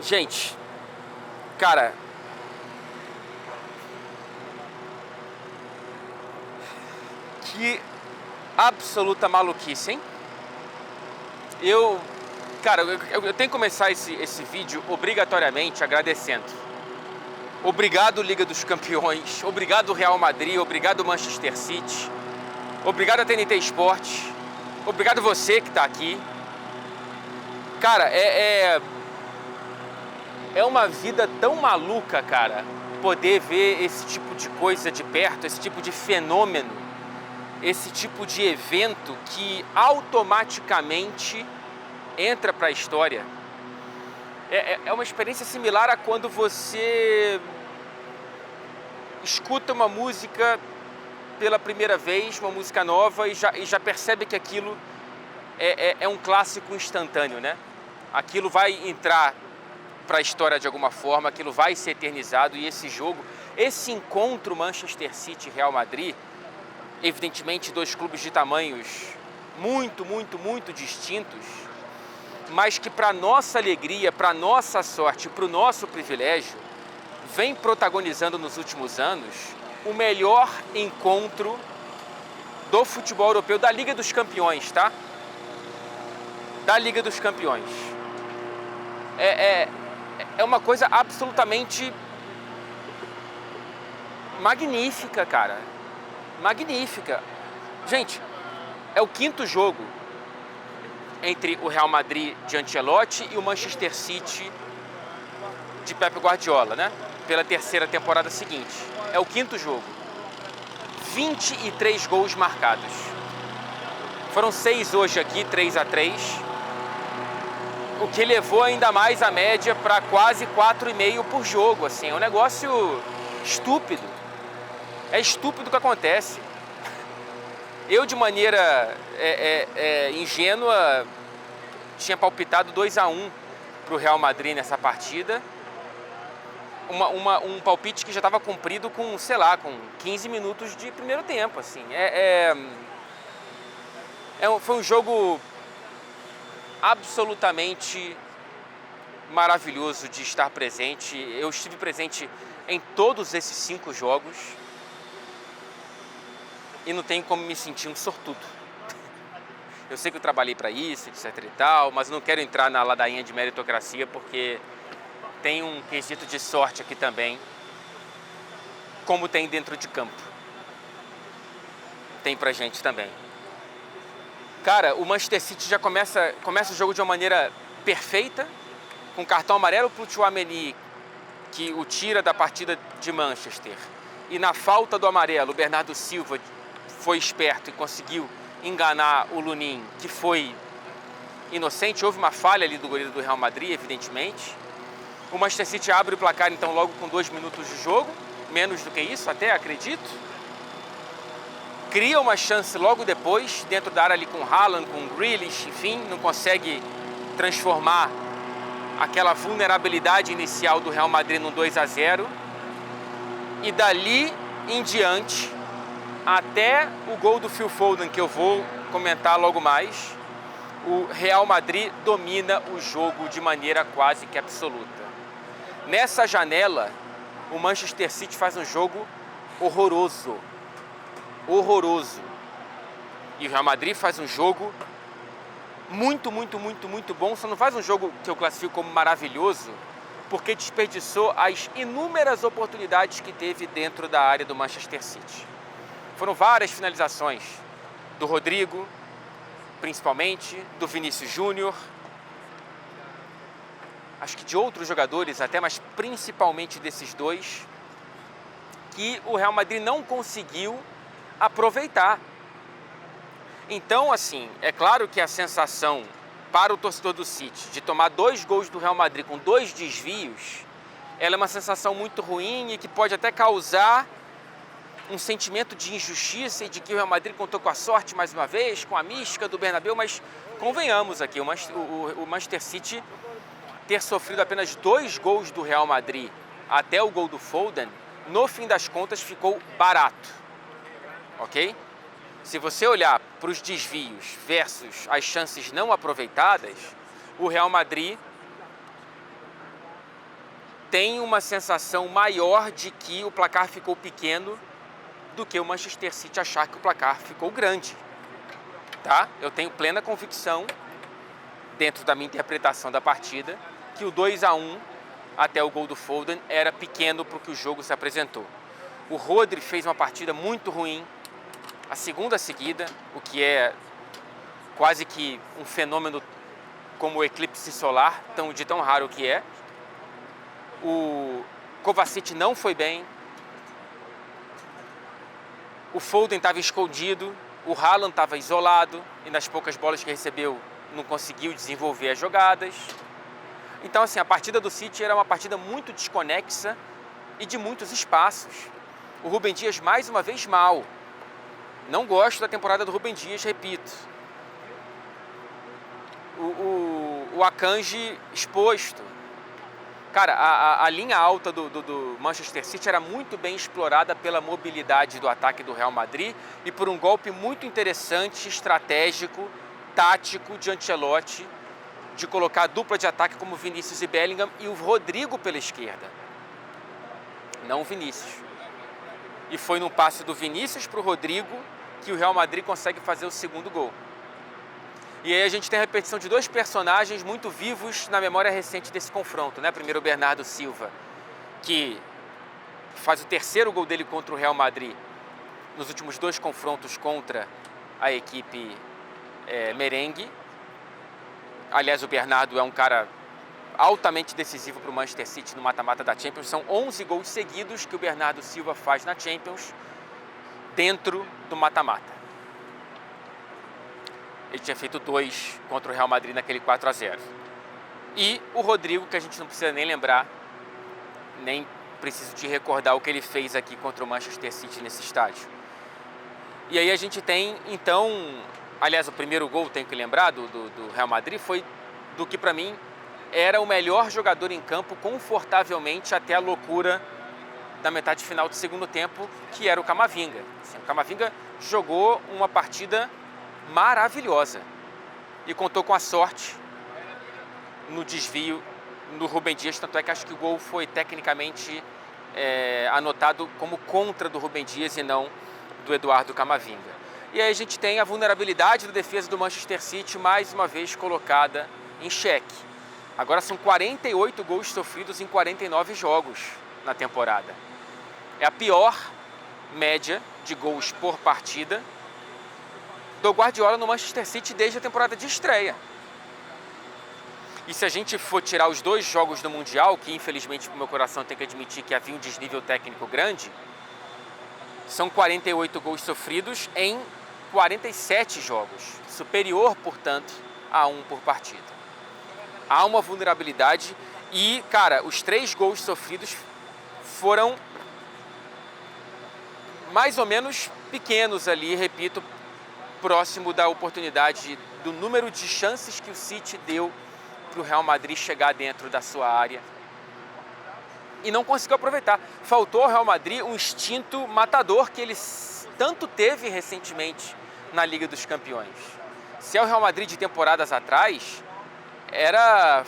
Gente, cara, que absoluta maluquice, hein? Cara, eu tenho que começar esse vídeo obrigatoriamente agradecendo. Obrigado, Liga dos Campeões. Obrigado, Real Madrid. Obrigado, Manchester City. Obrigado, a TNT Esportes. Obrigado você que tá aqui. Cara, é uma vida tão maluca, cara, poder ver esse tipo de coisa de perto, esse tipo de fenômeno, esse tipo de evento que automaticamente entra para a história. É uma experiência similar a quando você escuta uma música pela primeira vez, uma música nova, e já percebe que aquilo é um clássico instantâneo, né? Aquilo vai entrar para a história de alguma forma, aquilo vai ser eternizado, e esse jogo, esse encontro Manchester City e Real Madrid, evidentemente dois clubes de tamanhos muito, muito, muito distintos, mas que para nossa alegria, para nossa sorte, para o nosso privilégio, vem protagonizando nos últimos anos o melhor encontro do futebol europeu, da Liga dos Campeões, tá? Da Liga dos Campeões. É uma coisa absolutamente magnífica, cara. Magnífica. Gente, é o quinto jogo entre o Real Madrid de Ancelotti e o Manchester City de Pep Guardiola, né? Pela terceira temporada seguinte. É o quinto jogo. 23 gols marcados. Foram 6 hoje aqui, 3-3. O que levou ainda mais a média para quase 4,5 por jogo, assim. É um negócio estúpido. É estúpido o que acontece. Eu, de maneira ingênua, tinha palpitado 2-1 para o Real Madrid nessa partida. Um palpite que já estava cumprido com, sei lá, com 15 minutos de primeiro tempo, assim. Foi um jogo absolutamente maravilhoso de estar presente. Eu estive presente em todos esses 5 jogos e não tenho como me sentir um sortudo. Eu sei que eu trabalhei para isso, etc e tal, mas não quero entrar na ladainha de meritocracia porque tem um quesito de sorte aqui também, como tem dentro de campo. Tem pra gente também. Cara, o Manchester City já começa o jogo de uma maneira perfeita, com cartão amarelo pro Tchouaméni, que o tira da partida de Manchester. E na falta do amarelo, o Bernardo Silva foi esperto e conseguiu enganar o Lunin, que foi inocente. Houve uma falha ali do goleiro do Real Madrid, evidentemente. O Manchester City abre o placar, então, logo com 2 minutos de jogo. Menos do que isso, até acredito. Cria uma chance logo depois, dentro da área ali com Haaland, com Grealish, enfim, não consegue transformar aquela vulnerabilidade inicial do Real Madrid num 2-0. E dali em diante, até o gol do Phil Foden, que eu vou comentar logo mais, o Real Madrid domina o jogo de maneira quase que absoluta. Nessa janela, o Manchester City faz um jogo horroroso. Horroroso. E o Real Madrid faz um jogo muito, muito, muito, muito bom. Só não faz um jogo que eu classifico como maravilhoso, porque desperdiçou as inúmeras oportunidades que teve dentro da área do Manchester City. Foram várias finalizações do Rodrigo, principalmente, do Vinícius Júnior, acho que de outros jogadores até, mas principalmente desses dois, que o Real Madrid não conseguiu aproveitar. Então, assim, é claro que a sensação para o torcedor do City de tomar 2 gols do Real Madrid com 2 desvios, ela é uma sensação muito ruim e que pode até causar um sentimento de injustiça e de que o Real Madrid contou com a sorte mais uma vez, com a mística do Bernabéu, mas convenhamos aqui, o Manchester City ter sofrido apenas 2 gols do Real Madrid até o gol do Foden, no fim das contas ficou barato, ok? Se você olhar para os desvios versus as chances não aproveitadas, o Real Madrid tem uma sensação maior de que o placar ficou pequeno do que o Manchester City achar que o placar ficou grande, tá? Eu tenho plena convicção, dentro da minha interpretação da partida, que o 2-1 até o gol do Foden era pequeno para o que o jogo se apresentou. O Rodri fez uma partida muito ruim, a segunda seguida, o que é quase que um fenômeno como o eclipse solar, de tão raro que é. O Kovacic não foi bem, o Foden estava escondido, o Haaland estava isolado e nas poucas bolas que recebeu não conseguiu desenvolver as jogadas. Então, assim, a partida do City era uma partida muito desconexa e de muitos espaços. O Rúben Dias, mais uma vez, mal. Não gosto da temporada do Rúben Dias, repito. O Akanji exposto. Cara, a linha alta do Manchester City era muito bem explorada pela mobilidade do ataque do Real Madrid e por um golpe muito interessante, estratégico, tático de Ancelotti, de colocar a dupla de ataque como Vinícius e Bellingham e o Rodrigo pela esquerda. Não o Vinícius. E foi num passe do Vinícius para o Rodrigo que o Real Madrid consegue fazer o segundo gol. E aí a gente tem a repetição de dois personagens muito vivos na memória recente desse confronto, né? Primeiro o Bernardo Silva, que faz o terceiro gol dele contra o Real Madrid nos últimos dois confrontos contra a equipe merengue. Aliás, o Bernardo é um cara altamente decisivo para o Manchester City no mata-mata da Champions. São 11 gols seguidos que o Bernardo Silva faz na Champions dentro do mata-mata. Ele tinha feito 2 contra o Real Madrid naquele 4-0. E o Rodrigo, que a gente não precisa nem lembrar, nem preciso de recordar o que ele fez aqui contra o Manchester City nesse estádio. E aí a gente tem, então, aliás, o primeiro gol, tenho que lembrar, do Real Madrid, foi do que para mim era o melhor jogador em campo confortavelmente até a loucura da metade final do segundo tempo, que era o Camavinga. Assim, o Camavinga jogou uma partida maravilhosa e contou com a sorte no desvio no Rúben Dias, tanto é que acho que o gol foi tecnicamente anotado como contra do Rúben Dias e não do Eduardo Camavinga. E aí a gente tem a vulnerabilidade da defesa do Manchester City mais uma vez colocada em xeque. Agora são 48 gols sofridos em 49 jogos na temporada. É a pior média de gols por partida do Guardiola no Manchester City desde a temporada de estreia. E se a gente for tirar os 2 jogos do Mundial, que infelizmente pro meu coração tem que admitir que havia um desnível técnico grande, são 48 gols sofridos em 47 jogos, superior, portanto, a 1 por partida. Há uma vulnerabilidade e, cara, os 3 gols sofridos foram mais ou menos pequenos ali, repito, próximo da oportunidade, do número de chances que o City deu para o Real Madrid chegar dentro da sua área e não conseguiu aproveitar. Faltou ao Real Madrid um instinto matador que ele tanto teve recentemente na Liga dos Campeões. Se é o Real Madrid de temporadas atrás, era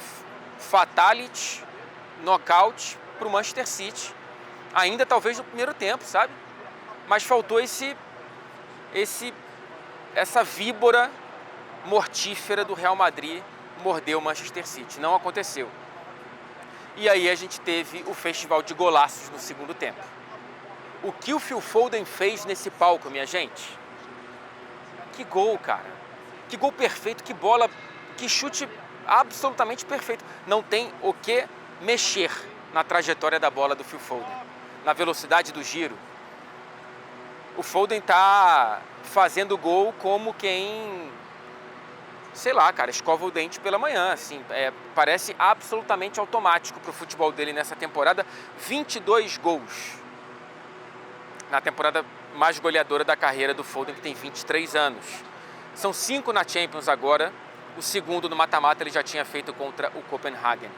fatality, knockout para o Manchester City, ainda talvez no primeiro tempo, sabe? Mas faltou essa víbora mortífera do Real Madrid mordeu o Manchester City. Não aconteceu. E aí a gente teve o festival de golaços no segundo tempo. O que o Phil Foden fez nesse palco, minha gente? Que gol, cara. Que gol perfeito, que bola, que chute absolutamente perfeito. Não tem o que mexer na trajetória da bola do Phil Foden, na velocidade do giro. O Foden tá fazendo gol como quem, sei lá, cara, escova o dente pela manhã, assim, parece absolutamente automático pro futebol dele nessa temporada. 22 gols na temporada mais goleadora da carreira do Foden, que tem 23 anos. São 5 na Champions agora, o segundo no mata-mata ele já tinha feito contra o Copenhagen.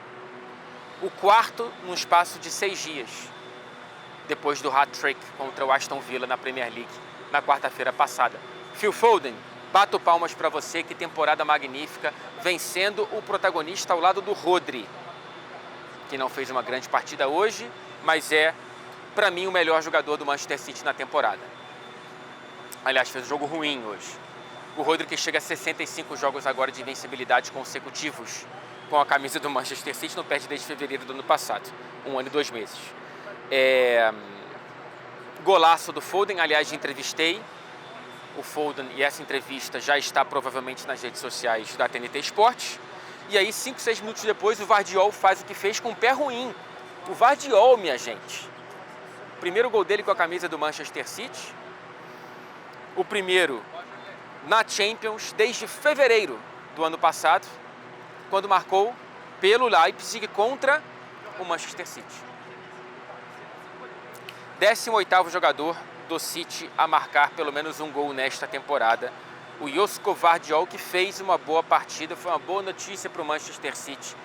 O quarto num espaço de 6 dias, depois do hat-trick contra o Aston Villa na Premier League na quarta-feira passada. Phil Foden, bato palmas para você, que temporada magnífica, vencendo o protagonista ao lado do Rodri, que não fez uma grande partida hoje, mas é, para mim, o melhor jogador do Manchester City na temporada. Aliás, fez um jogo ruim hoje. O Rodri chega a 65 jogos agora de invencibilidade consecutivos com a camisa do Manchester City, não perde desde fevereiro do ano passado, 1 ano e 2 meses. Golaço do Foden, aliás, entrevistei o Foden e essa entrevista já está provavelmente nas redes sociais da TNT Esportes. E aí, 5, 6 minutos depois, o Gvardiol faz o que fez com o pé ruim. O Gvardiol, minha gente. Primeiro gol dele com a camisa do Manchester City. O primeiro na Champions desde fevereiro do ano passado, quando marcou pelo Leipzig contra o Manchester City. 18º jogador do City a marcar pelo menos um gol nesta temporada. O Josko Gvardiol, que fez uma boa partida, foi uma boa notícia para o Manchester City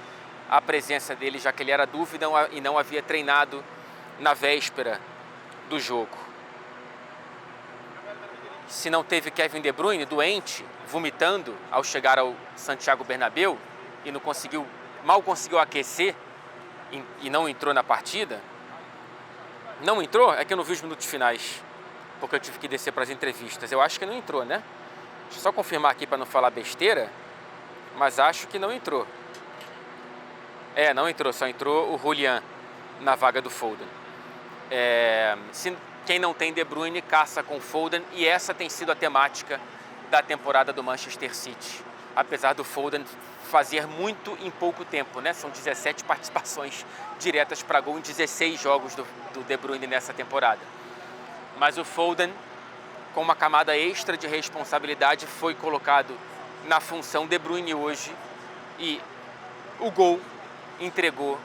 a presença dele, já que ele era dúvida e não havia treinado na véspera do jogo. Se não teve Kevin De Bruyne doente, vomitando ao chegar ao Santiago Bernabéu e mal conseguiu aquecer e não entrou na partida. Não entrou? É que eu não vi os minutos finais, porque eu tive que descer para as entrevistas. Eu acho que não entrou, né? Deixa eu só confirmar aqui para não falar besteira, mas acho que não entrou. Não entrou, só entrou o Julian na vaga do Foden. Quem não tem De Bruyne caça com o Foden, e essa tem sido a temática da temporada do Manchester City. Apesar do Foden fazer muito em pouco tempo, né? São 17 participações diretas para gol em 16 jogos do De Bruyne nessa temporada. Mas o Foden, com uma camada extra de responsabilidade, foi colocado na função De Bruyne hoje e o gol entregou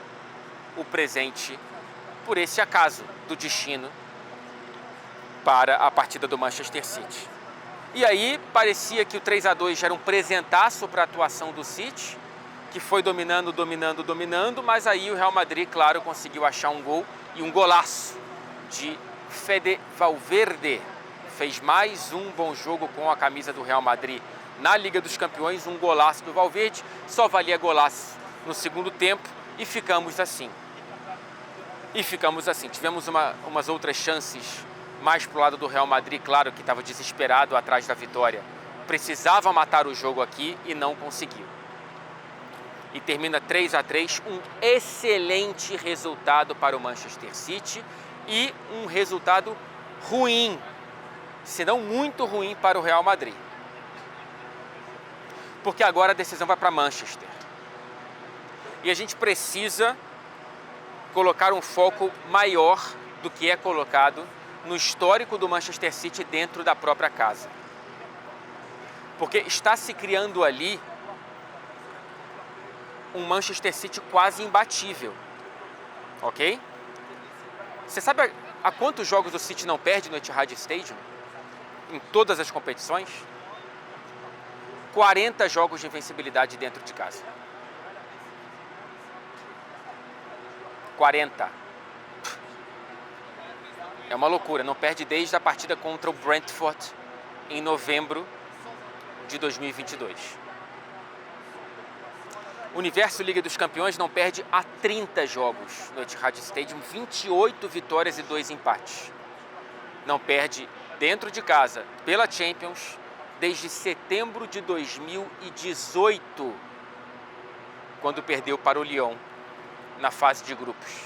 o presente por esse acaso do destino para a partida do Manchester City. E aí parecia que o 3-2 já era um presentaço para a atuação do City, que foi dominando, mas aí o Real Madrid, claro, conseguiu achar um gol e um golaço de Fede Valverde. Fez mais um bom jogo com a camisa do Real Madrid na Liga dos Campeões, um golaço do Valverde, só valia golaço no segundo tempo e ficamos assim. Tivemos umas outras chances mais pro lado do Real Madrid, claro que estava desesperado atrás da vitória. Precisava matar o jogo aqui e não conseguiu. E termina 3-3, um excelente resultado para o Manchester City e um resultado ruim, se não muito ruim para o Real Madrid. Porque agora a decisão vai para Manchester. E a gente precisa colocar um foco maior do que é colocado no histórico do Manchester City dentro da própria casa. Porque está se criando ali um Manchester City quase imbatível, ok? Você sabe há quantos jogos o City não perde no Etihad Stadium? Em todas as competições? 40 jogos de invencibilidade dentro de casa. 40. É uma loucura, não perde desde a partida contra o Brentford em novembro de 2022. O Universo Liga dos Campeões não perde há 30 jogos no Etihad Stadium, 28 vitórias e 2 empates. Não perde dentro de casa pela Champions desde setembro de 2018, quando perdeu para o Lyon na fase de grupos.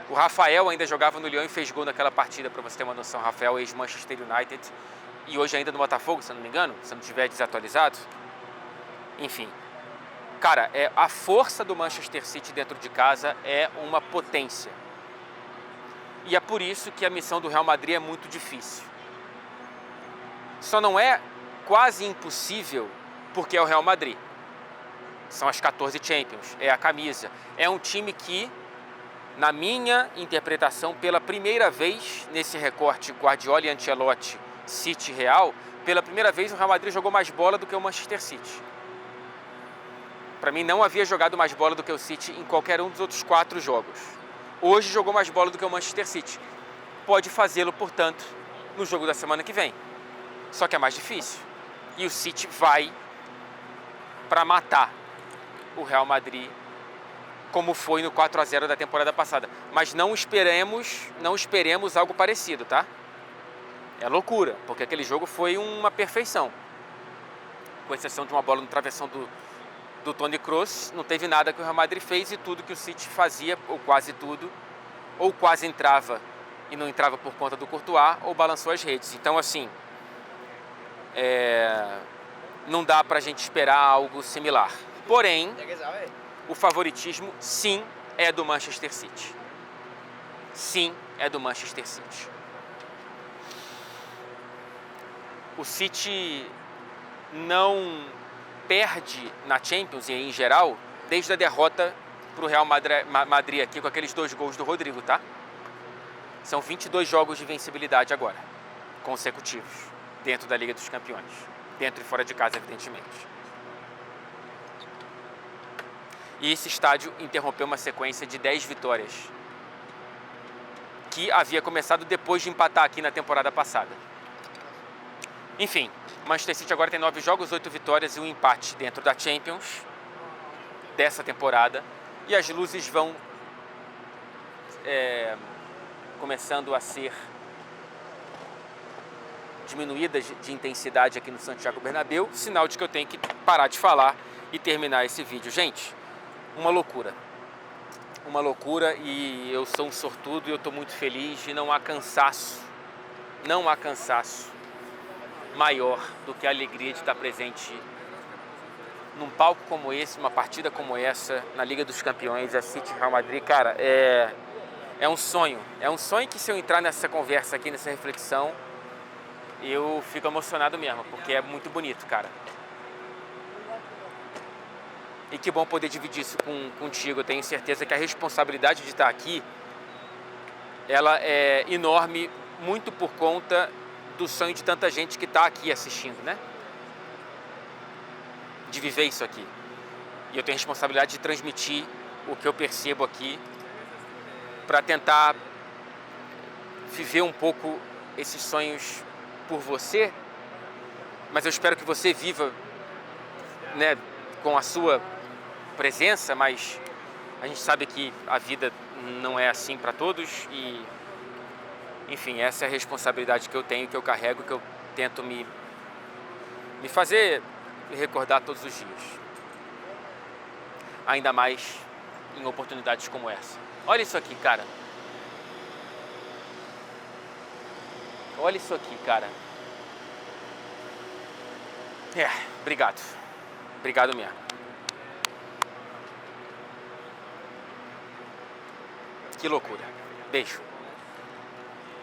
O Rafael ainda jogava no Lyon e fez gol naquela partida, para você ter uma noção. Rafael, ex-Manchester United, e hoje ainda no Botafogo, se não me engano, se não estiver desatualizado. Enfim, cara, a força do Manchester City dentro de casa é uma potência. E é por isso que a missão do Real Madrid é muito difícil. Só não é quase impossível porque é o Real Madrid. São as 14 Champions, é a camisa. É um time que, na minha interpretação, pela primeira vez nesse recorte Guardiola e Ancelotti City Real, pela primeira vez o Real Madrid jogou mais bola do que o Manchester City. Para mim não havia jogado mais bola do que o City em qualquer um dos outros 4 jogos. Hoje jogou mais bola do que o Manchester City. Pode fazê-lo, portanto, no jogo da semana que vem. Só que é mais difícil. E o City vai para matar o Real Madrid como foi no 4-0 da temporada passada. Mas não esperemos algo parecido, tá? É loucura, porque aquele jogo foi uma perfeição. Com exceção de uma bola no travessão do Toni Kroos, não teve nada que o Real Madrid fez, e tudo que o City fazia, ou quase tudo, ou quase entrava e não entrava por conta do Courtois, ou balançou as redes. Então, assim, não dá pra gente esperar algo similar. Porém, o favoritismo, sim, é do Manchester City. Sim, é do Manchester City. O City não perde na Champions e em geral desde a derrota para o Real Madrid aqui com aqueles 2 gols do Rodrigo, tá? São 22 jogos de vencibilidade agora, consecutivos, dentro da Liga dos Campeões. Dentro e fora de casa, evidentemente. E esse estádio interrompeu uma sequência de 10 vitórias que havia começado depois de empatar aqui na temporada passada. Enfim, Manchester City agora tem 9 jogos, 8 vitórias e 1 empate dentro da Champions dessa temporada. E as luzes vão começando a ser diminuídas de intensidade aqui no Santiago Bernabéu, sinal de que eu tenho que parar de falar e terminar esse vídeo. Gente, uma loucura. Uma loucura, e eu sou um sortudo e eu estou muito feliz, e não há cansaço maior do que a alegria de estar presente num palco como esse, uma partida como essa, na Liga dos Campeões, a City Real Madrid. Cara, é um sonho. É um sonho que, se eu entrar nessa conversa aqui, nessa reflexão, eu fico emocionado mesmo, porque é muito bonito, cara. E que bom poder dividir isso contigo. Eu tenho certeza que a responsabilidade de estar aqui, ela é enorme, muito por conta do sonho de tanta gente que está aqui assistindo, né? De viver isso aqui. E eu tenho a responsabilidade de transmitir o que eu percebo aqui para tentar viver um pouco esses sonhos por você, mas eu espero que você viva, né, com a sua presença, mas a gente sabe que a vida não é assim para todos e, enfim, essa é a responsabilidade que eu tenho, que eu carrego, que eu tento me fazer recordar todos os dias. Ainda mais em oportunidades como essa. Olha isso aqui, cara. Olha isso aqui, cara. Obrigado. Obrigado mesmo. Que loucura. Beijo.